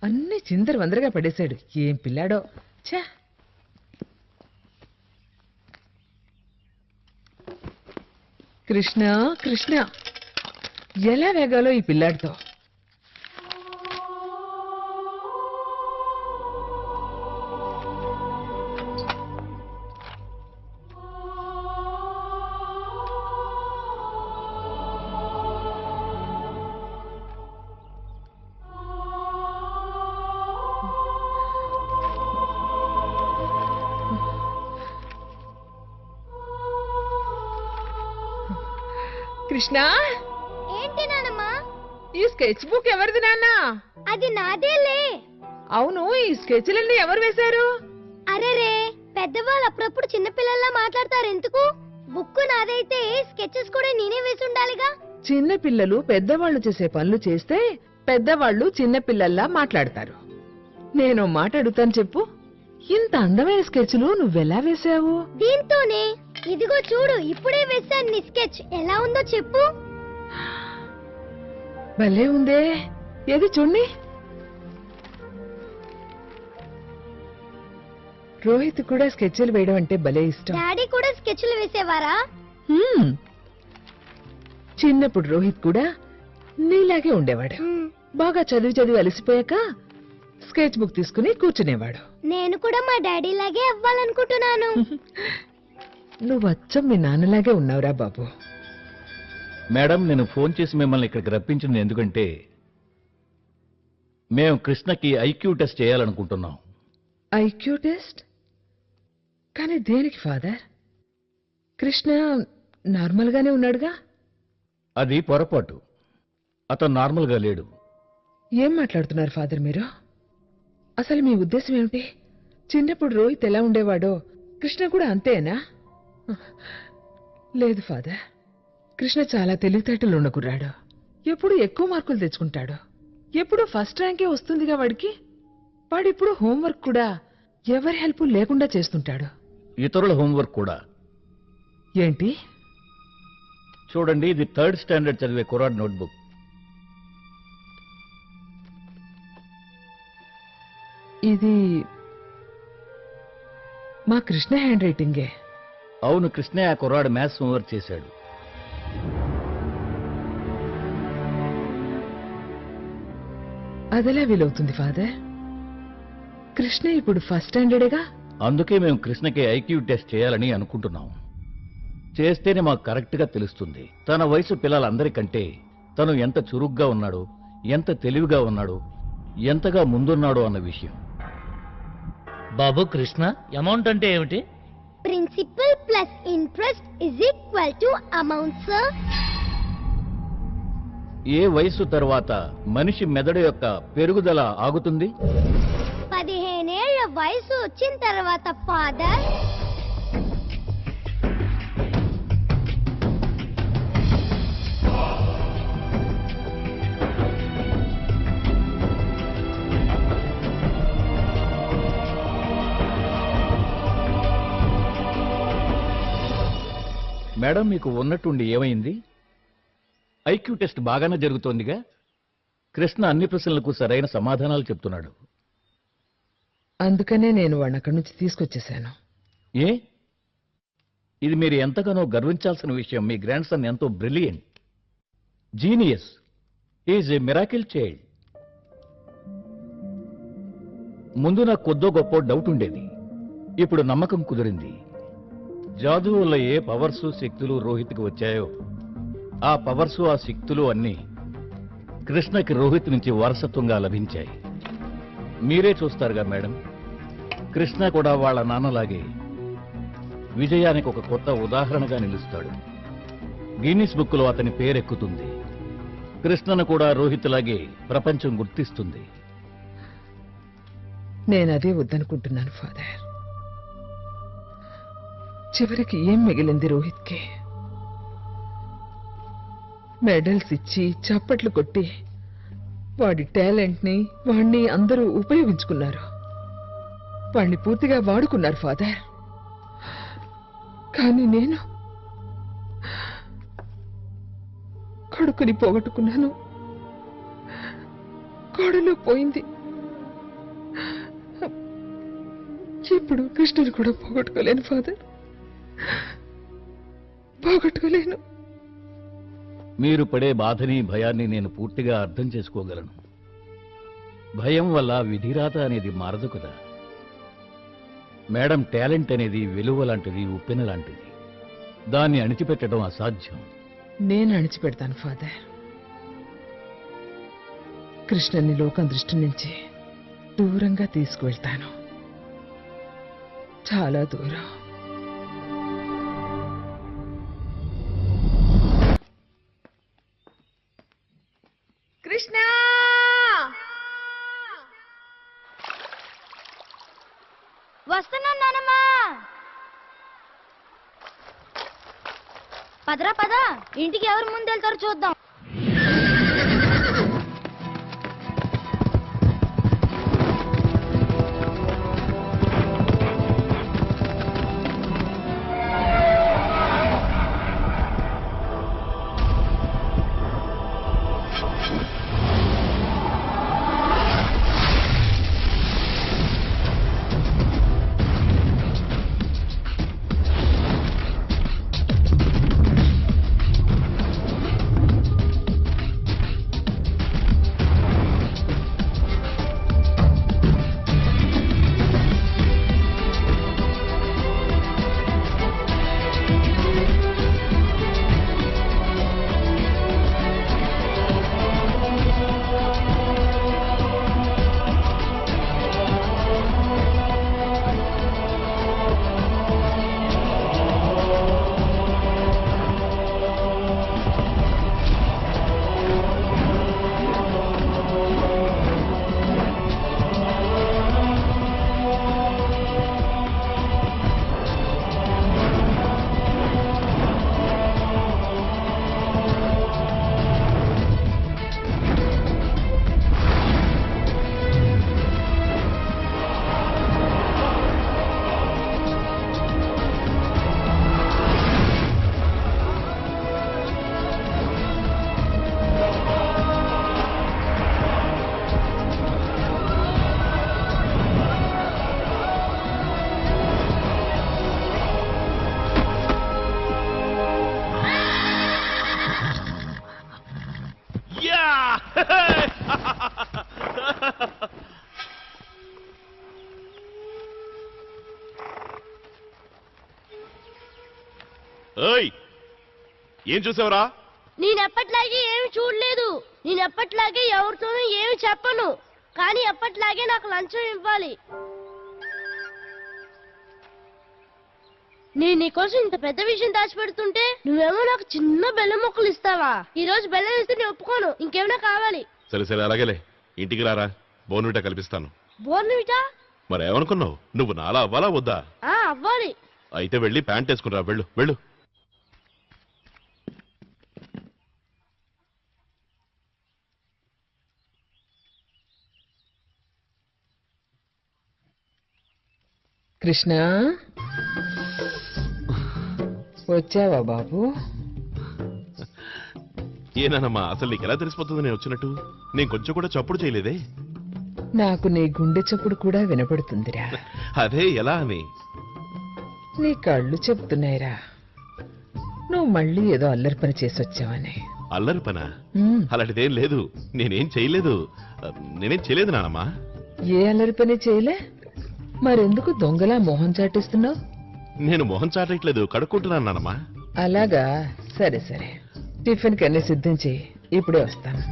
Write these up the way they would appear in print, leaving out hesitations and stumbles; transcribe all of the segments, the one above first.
అన్ని చిందర వందరగా పడేశాడు. ఏం పిల్లాడో. ఛా! కృష్ణ కృష్ణ, ఎలా వేగాలో ఈ పిల్లాడితో. కృష్ణ, ఏంటి నానమ్మా? ఈ స్కెచ్ బుక్ ఎవరిది నాన్న? అది నాదేలే. అవును, ఈ స్కెచ్లన్నీ ఎవరు వేశారు? అరేరే, పెద్దవాళ్ళు అప్పుడప్పుడు చిన్నపిల్లల్లా మాట్లాడతారు ఎందుకు? బుక్ నాదైతే స్కెచెస్ కూడా నేనే వేసి ఉండాలిగా. చిన్న పిల్లలు పెద్దవాళ్లు చేసే పనులు చేస్తే పెద్దవాళ్లు చిన్న పిల్లల్లా మాట్లాడతారు. నేను మాట అడుగుతాను, చెప్పు. ఇంత అందమైన స్కెచ్లు నువ్వెలా వేశావు? దీంతోనే. ఇదిగో చూడు, ఇప్పుడే వేశాను నీ స్కెచ్. ఎలా ఉందో చెప్పు. భలే ఉందే. ఏది చూడండి. రోహిత్ కూడా స్కెచ్లు వేయడం అంటే భలే ఇష్టం. డాడీ కూడా స్కెచ్లు వేసేవారా? చిన్నప్పుడు రోహిత్ కూడా నీలాగే ఉండేవాడు. బాగా చదివి చదివి అలసిపోయాక స్కెచ్ బుక్ తీసుకుని కూర్చునేవాడు. నేను కూడా మా డాడీ లాగే అవ్వాలనుకుంటున్నాను. నువ్వు అచ్చం మీ నాన్నలాగే ఉన్నావురా బాబు. మేడం, నేను ఫోన్ చేసి మిమ్మల్ని ఇక్కడికి రప్పించింది ఎందుకంటే మేము కృష్ణకి ఐక్యూ టెస్ట్ చేయాలనుకుంటున్నాం. IQ test? కానీ దేనికి ఫాదర్? కృష్ణ నార్మల్ గానే ఉన్నాడుగా. అది పొరపాటు. అతను నార్మల్గా లేడు. ఏం మాట్లాడుతున్నారు ఫాదర్ మీరు? అసలు మీ ఉద్దేశం ఏమిటి? చిన్నప్పుడు రోహిత్ ఎలా ఉండేవాడో కృష్ణ కూడా అంతేనా? లేదు ఫాదర్, కృష్ణ చాలా తెలివితేటలు ఉన్న కుర్రాడు. ఎప్పుడు ఎక్కువ మార్కులు తెచ్చుకుంటాడు. ఎప్పుడు ఫస్ట్ ర్యాంకే వస్తుందిగా వాడికి. వాడిప్పుడు హోంవర్క్ కూడా ఎవరి హెల్ప్ లేకుండా చేస్తుంటాడు. ఇతరుల హోంవర్క్ కూడా. ఏంటి? చూడండి, ఇది 3rd స్టాండర్డ్ చదివే కుర్రాడ్ నోట్బుక్. ఇది మా కృష్ణ హ్యాండ్ రైటింగే. అవును, కృష్ణ ఆ కుర్రాడు మ్యాథ్స్ హోంవర్క్ చేశాడు. అదెలా వీలవుతుంది ఫాదర్? కృష్ణ ఇప్పుడు ఫస్ట్ స్టాండర్డేగా. అందుకే మేము కృష్ణకి ఐక్యూ టెస్ట్ చేయాలని అనుకుంటున్నాం. చేస్తేనే మాకు కరెక్ట్గా తెలుస్తుంది తన వయసు పిల్లలందరికంటే తను ఎంత చురుగ్గా ఉన్నాడో, ఎంత తెలివిగా ఉన్నాడో, ఎంతగా ముందున్నాడో అన్న విషయం. బాబు కృష్ణ, అమౌంట్ అంటే ఏమిటి? Principal plus interest is equal to amount sir. ఏ వయసు తర్వాత మనిషి మెదడు యొక్క పెరుగుదల ఆగుతుంది? 15 ఏళ్ల వయసు వచ్చిన తర్వాత ఫాదర్. మేడం, మీకు ఉన్నట్టుండి ఏమైంది? ఐక్యూ టెస్ట్ బాగానే జరుగుతోందిగా. కృష్ణ అన్ని ప్రశ్నలకు సరైన సమాధానాలు చెప్తున్నాడు. అందుకనే నేను వాడిని అక్కడి నుంచి తీసుకొచ్చేశాను. ఏ? ఇది మీరు ఎంతగానో గర్వించాల్సిన విషయం. మీ గ్రాండ్ సన్ ఎంతో brilliant, genius, is a miracle child. ముందు నాకు కొద్దో గొప్ప డౌట్ ఉండేది, ఇప్పుడు నమ్మకం కుదిరింది. జాదూ వల్ల ఏ పవర్సు శక్తులు రోహిత్కి వచ్చాయో ఆ పవర్సు ఆ శక్తులు అన్నీ కృష్ణకి రోహిత్ నుంచి వారసత్వంగా లభించాయి. మీరే చూస్తారుగా మేడం, కృష్ణ కూడా వాళ్ళ నాన్నలాగే విజయానికి ఒక కొత్త ఉదాహరణగా నిలుస్తాడు. గిన్నిస్ బుక్లో అతని పేరెక్కుతుంది. కృష్ణను కూడా రోహిత్ లాగే ప్రపంచం గుర్తిస్తుంది. నేనదే వద్దనుకుంటున్నాను ఫాదర్. చివరికి ఏం మిగిలింది రోహిత్కి? మెడల్స్ ఇచ్చి చప్పట్లు కొట్టి వాడి టాలెంట్ని వాణ్ణి అందరూ ఉపయోగించుకున్నారు. వాణ్ణి పూర్తిగా వాడుకున్నారు ఫాదర్. కానీ నేను కొడుకుని పోగొట్టుకున్నాను. కోడలు పోయింది. ఎప్పుడు కృష్ణని కూడా పోగొట్టుకోలేను ఫాదర్, పోగొట్టుకోలేను. మీరు పడే బాధని భయాన్ని నేను పూర్తిగా అర్థం చేసుకోగలను. భయం వల్ల విధిరాత అనేది మారదు కదా. మేడం టాలెంట్ అనేది విలువ లాంటిది, ఉప్పెన లాంటిది. దాన్ని అణిచిపెట్టడం అసాధ్యం. నేను అణిచిపెడతాను ఫాదర్. కృష్ణని లోకం దృష్టి నుంచి దూరంగా తీసుకువెళ్తాను, చాలా దూరం. కృష్ణ, వస్తున్నాను నానమ్మా. పదరా పద, ఇంటికి ఎవరు ముందు వెళ్తారో చూద్దాం. ఏం చూసావురా? నేనెప్పట్లాగే ఏమి చూడలేదు. నేనెప్పట్లాగే ఎవరితోనూ ఏమి చెప్పను, కానీ ఎప్పట్లాగే నాకు లంచం ఇవ్వాలి. నేను నీకోసం ఇంత పెద్ద విషయం దాచిపెడుతుంటే నువ్వేమో నాకు చిన్న బెల్లం ముక్కలు ఇస్తావా? ఈ రోజు బెల్లం ఇస్తే నేను ఒప్పుకోను. ఇంకేమైనా కావాలి? సరే సరే అలాగేలే, ఇంటికి రారా, బోర్న్విటా కల్పిస్తాను. బోర్న్విటా? మరేమనుకున్నావు, నువ్వు నాలా అవ్వాలా వద్దా? అవ్వాలి. అయితే వెళ్ళి ప్యాంట్ వేసుకునిరా, వెళ్ళు వెళ్ళు. కృష్ణ, వచ్చావా బాబు? ఏనానమ్మా, అసలు నీకు ఎలా తెలిసిపోతుంది నేను వచ్చినట్టు? నేను కొంచెం కూడా చప్పుడు చేయలేదే. నాకు నీ గుండె చప్పుడు కూడా వినపడుతుందిరా. అదే ఎలా అని? నీ కళ్ళు చెప్తున్నాయిరా, నువ్వు మళ్ళీ ఏదో అల్లరి పని చేసి వచ్చావని. అల్లరి పనా? అలాంటిదేం లేదు, నేనేం చేయలేదు నానమ్మా. ఏ అల్లరి పని చేయలే? మరెందుకు దొంగలా మొహం చాటిస్తున్నావు? నేను మొహం చాటట్లేదు, కడుక్కుంటున్నాను నానమ్మా. అలాగా, సరే సరే. టిఫిన్ కన్నీ సిద్ధం చేయి, ఇప్పుడే వస్తాను.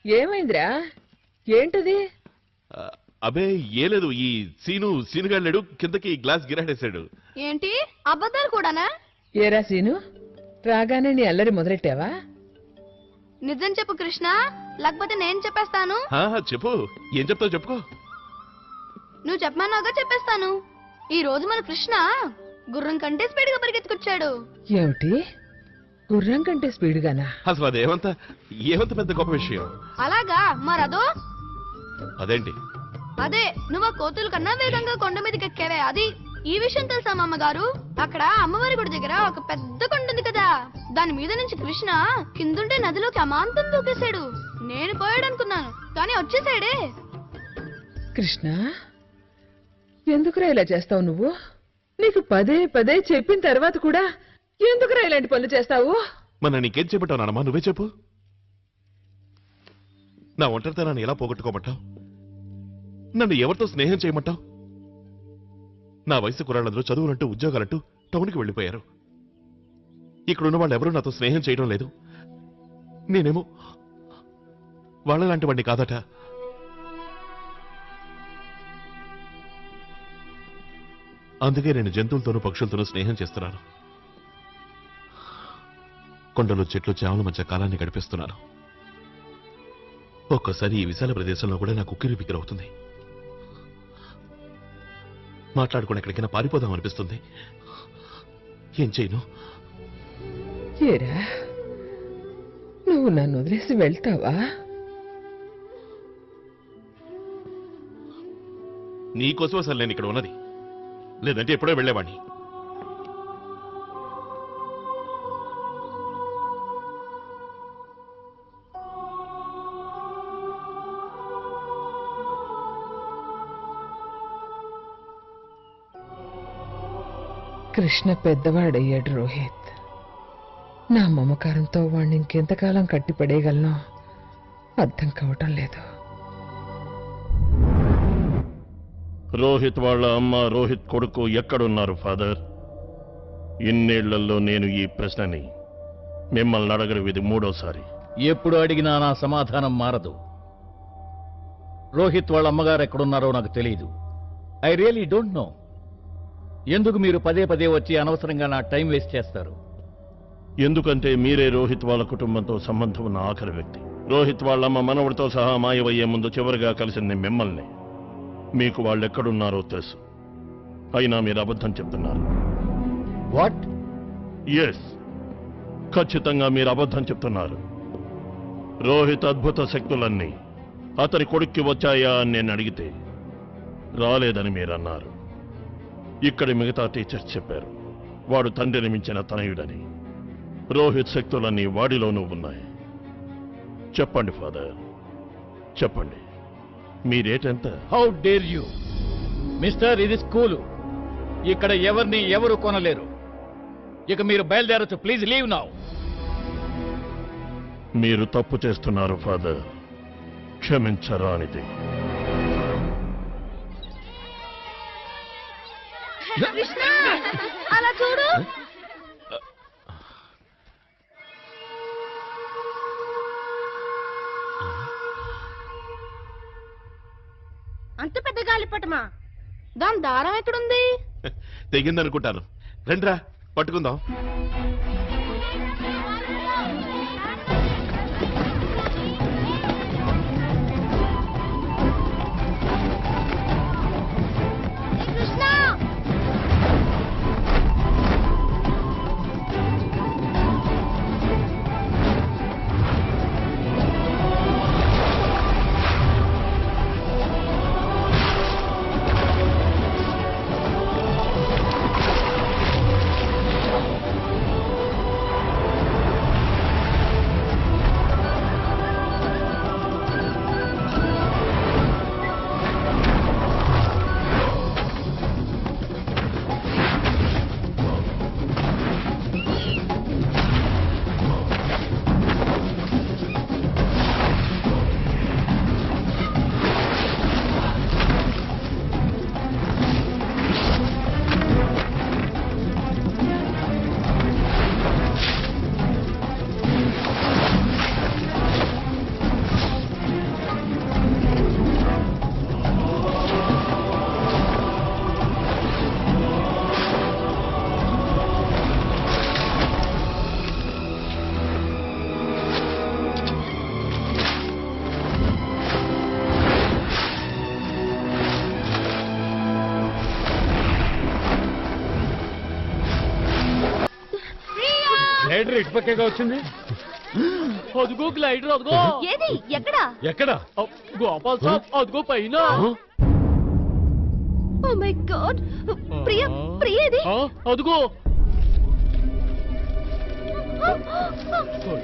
ఏమైందిరా? ఏంటది? అబే ఏ లేదు, ఈ సీనుగాడు కిందకి గ్లాస్ గిరాడేశాడు. ఏంటి అబద్ధాలు కూడానా? ఏరా సీను, రాగానే నీ అల్లరి మొదలెట్టావా? నిజం చెప్పు కృష్ణ, లేకపోతే నేను చెప్పేస్తాను. చెప్పు, ఏం చెప్తావు చెప్పుకో. నువ్వు చెప్పమన్నాగా చెప్పేస్తాను. ఈ రోజు మన కృష్ణ గుర్రం కంటే స్పీడ్ గా పరిగెత్తుకొచ్చాడు. ఏమిటి గుర్రం కంటే స్పీడ్గానా? అసలు అది ఏమంత పెద్ద గొప్ప విషయం? అలాగా మరదో అదేంటి? అదే నువ్వు ఆ కోతుల కన్నా వేగంగా కొండ మీదకి ఎక్కావే అది. ఈ విషయం తెలుసా మా అమ్మగారు? అక్కడ అమ్మవారి గుడి దగ్గర ఒక పెద్ద కొండ ఉంది కదా, దాని మీద నుంచి కృష్ణ కిందుంటే నదిలోకి అమాంతం దూకేశాడు. నేను పోయాడు అనుకున్నాను కానీ వచ్చేసాడే. కృష్ణ, ఎందుకురా ఇలా చేస్తావు నువ్వు? నీకు పదే పదే చెప్పిన తర్వాత కూడా ఎందుకురా ఇలాంటి పనులు చేస్తావు? మన నీకేం చెప్పటావు నానమ్మా? నువ్వే చెప్పు. నా ఒంటరితనాన్ని ఎలా పోగొట్టుకోమంటావు? నన్ను ఎవరితో స్నేహం చేయమంటావు? నా వయసు కుర్రాళ్ళందరూ చదువులంటూ ఉద్యోగాలంటూ టౌన్కి వెళ్ళిపోయారు. ఇక్కడున్న వాళ్ళు ఎవరూ నాతో స్నేహం చేయడం లేదు. నేనేమో వాళ్ళలాంటి వాడిని కాదట. అందుకే నేను జంతువులతోనూ పక్షులతోనూ స్నేహం చేస్తున్నాను. కొండలు చెట్లు చేమల మధ్య కాలాన్ని గడిపిస్తున్నాను. ఒక్కోసారి ఈ విశాల ప్రదేశంలో కూడా నాకు ఉక్కిరి బిక్కిరి అవుతుంది. మాట్లాడుకుని ఎక్కడికైనా పారిపోదాం అనిపిస్తుంది. ఏం చేయను? ఏరా, నువ్వు నన్ను వదిలేసి వెళ్తావా? నీకోసం అసలు నేను ఇక్కడ ఉన్నది, లేదంటే ఎప్పుడో వెళ్ళేవాడిని. కృష్ణ పెద్దవాడయ్యాడు రోహిత్. నా మమకారంతో వాణ్ణి ఇంకెంతకాలం కట్టిపడేయగలనో అర్థం కావటం లేదు. రోహిత్ వాళ్ళ అమ్మ, రోహిత్ కొడుకు ఎక్కడున్నారు ఫాదర్? ఇన్నేళ్లలో నేను ఈ ప్రశ్నని మిమ్మల్ని అడగరు, ఇది మూడోసారి. ఎప్పుడు అడిగినా నా సమాధానం మారదు. రోహిత్ వాళ్ళ అమ్మగారు ఎక్కడున్నారో నాకు తెలియదు. I really don't know. ఎందుకు మీరు పదే పదే వచ్చి అనవసరంగా నా టైం వేస్ట్ చేస్తారు? ఎందుకంటే మీరే రోహిత్ వాళ్ళ కుటుంబంతో సంబంధం ఉన్న ఆఖరి వ్యక్తి. రోహిత్ వాళ్ళమ్మ మనవడితో సహా మాయమయ్యే ముందు చివరిగా కలిసింది మిమ్మల్ని. మీకు వాళ్ళు ఎక్కడున్నారో తెలుసు, అయినా మీరు అబద్ధం చెప్తున్నారు. వాట్? ఎస్, ఖచ్చితంగా మీరు అబద్ధం చెప్తున్నారు. రోహిత్ అద్భుత శక్తులన్నీ అతని కొడుక్కి వచ్చాయా అని నేను అడిగితే రాలేదని మీరన్నారు. ఇక్కడి మిగతా టీచర్స్ చెప్పారు వాడు తండ్రిని మించిన తనయుడని. రోహిత్ శక్తులన్నీ వాడిలోనూ ఉన్నాయి. చెప్పండి ఫాదర్, చెప్పండి, మీరేటెంత? How dare you mister? ఇది స్కూలు, ఇక్కడ ఎవరిని ఎవరు కొనలేరు. ఇక మీరు బయలుదేరచ్చు. Please leave now. మీరు తప్పు చేస్తున్నారు ఫాదర్, క్షమించరానిది. కృష్ణ అలా చూడు. అంత పెద్ద గాలిపటమా? దాని దారం ఎక్కడుంది? తెగిందనుకుంటాను. రండ్రా పట్టుకుందాం. కృష్ణ గ్లైడర్ ఇటు పక్కగా వచ్చింది. అదిగో గ్లైడర్, అదిగో. ఏది ఎక్కడా? ఎక్కడ? గోపాల్ సాబ్, అదిగో పైన. ఓ మై గాడ్, ప్రియ ప్రియ ఏది? అదిగో.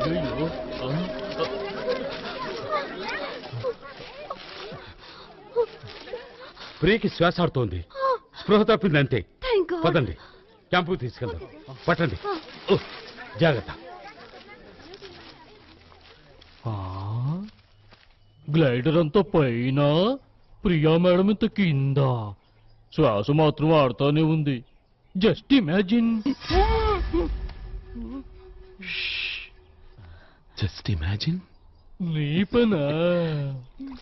అయ్యయ్యో. ప్రియకి శ్వాస ఆడుతోంది, స్పృహ తప్పిందంతే. Thank God. పదండి, క్యాంపుకు తీసుకెళ్దాం. పట్టండి. ఓ, జాగ్రత్త. గ్లైడర్ అంతా పైన, ప్రియా మేడం ఇంత కింద. శ్వాస మాత్రం ఆడుతూనే ఉంది. Just imagine. Just imagine. నీ పనా?